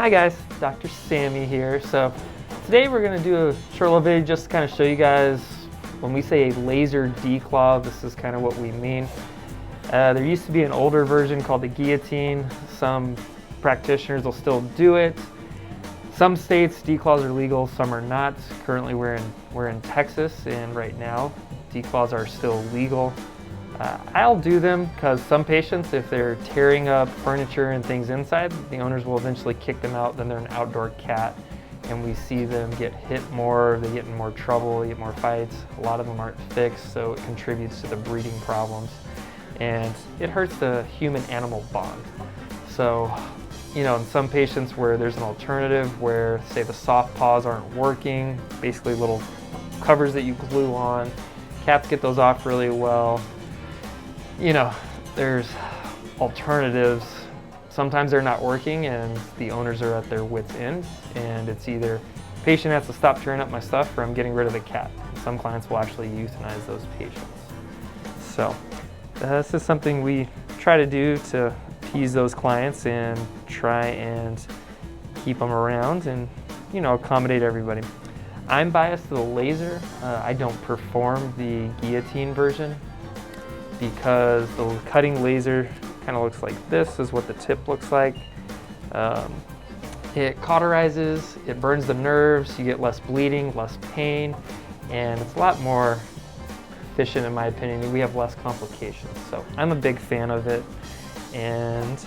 Hi guys, Dr. Sammy here. So today we're going to do a short little video just to kind of show you guys when we say a laser declaw, this is kind of what we mean. There used to be an older version called the guillotine. Some practitioners will still do it. Some states declaws are legal, some are not. Currently we're in Texas, and right now declaws are still legal. I'll do them because some patients, if they're tearing up furniture and things inside, the owners will eventually kick them out. Then they're an outdoor cat, and we see them get hit more, they get in more trouble, they get more fights. A lot of them aren't fixed, so it contributes to the breeding problems. And it hurts the human-animal bond. So, you know, in some patients where there's an alternative where, say, the soft paws aren't working, basically little covers that you glue on, cats get those off really well. You know, there's alternatives. Sometimes they're not working and the owners are at their wit's end, and it's either patient has to stop tearing up my stuff or I'm getting rid of the cat. Some clients will actually euthanize those patients. So this is something we try to do to appease those clients and try and keep them around and, you know, accommodate everybody. I'm biased to the laser. I don't perform the guillotine version, because the cutting laser kind of looks like this, is what the tip looks like. It cauterizes, it burns the nerves, you get less bleeding, less pain, and it's a lot more efficient in my opinion. We have less complications. So I'm a big fan of it, and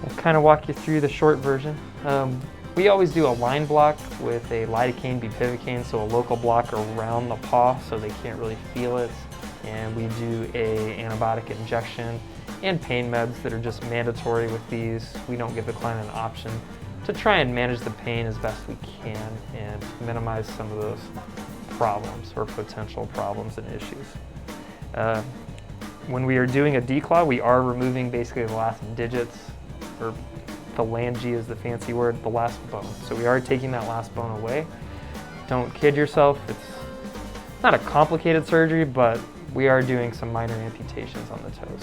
we'll kind of walk you through the short version. We always do a line block with a lidocaine bupivacaine, so a local block around the paw so they can't really feel it. And we do a antibiotic injection and pain meds that are just mandatory with these. We don't give the client an option to try and manage the pain as best we can and minimize some of those problems or potential problems and issues. When we are doing a declaw, we are removing basically the last digits, or phalange is the fancy word, the last bone. So we are taking that last bone away. Don't kid yourself, it's not a complicated surgery, but we are doing some minor amputations on the toes.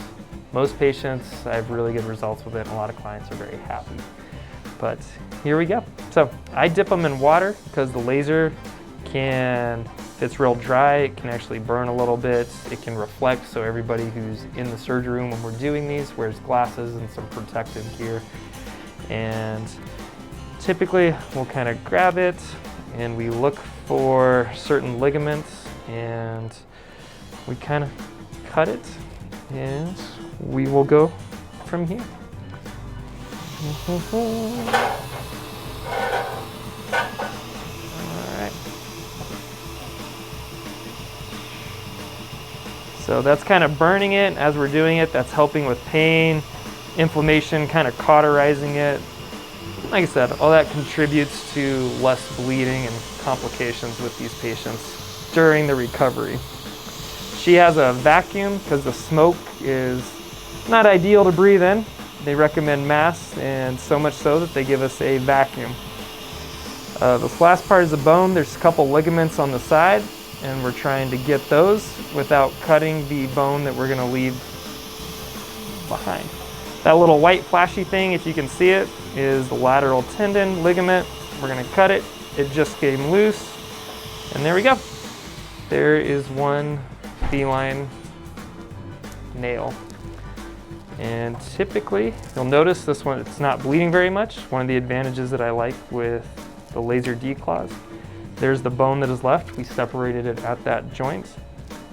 Most patients, I have really good results with it, and a lot of clients are very happy. But here we go. So I dip them in water because the laser can, if it's real dry, it can actually burn a little bit. It can reflect, so everybody who's in the surgery room when we're doing these wears glasses and some protective gear. And typically we'll kind of grab it and we look for certain ligaments and we kind of cut it, and we will go from here. Alright. So that's kind of burning it as we're doing it. That's helping with pain, inflammation, kind of cauterizing it. Like I said, all that contributes to less bleeding and complications with these patients during the recovery. She has a vacuum because the smoke is not ideal to breathe in. They recommend masks, and so much so that they give us a vacuum. This last part is the bone. There's a couple ligaments on the side, and we're trying to get those without cutting the bone that we're going to leave behind. That little white flashy thing, if you can see it, is the lateral tendon ligament. We're going to cut it. It just came loose, and there we go. There is one feline nail. And typically, you'll notice this one, it's not bleeding very much. One of the advantages that I like with the laser declaws. There's the bone that is left. We separated it at that joint.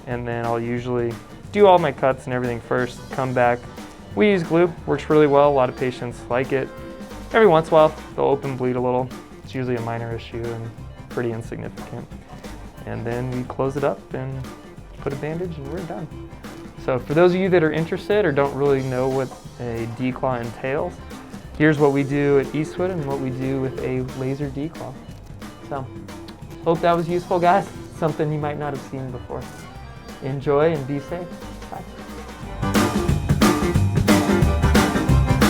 And then I'll usually do all my cuts and everything first, come back. We use glue, works really well. A lot of patients like it. Every once in a while, they'll open bleed a little. It's usually a minor issue and pretty insignificant. And then we close it up and put a bandage and we're done. So for those of you that are interested or don't really know what a declaw entails, here's what we do at Eastwood and what we do with a laser declaw. So hope that was useful, guys. Something you might not have seen before. Enjoy and be safe.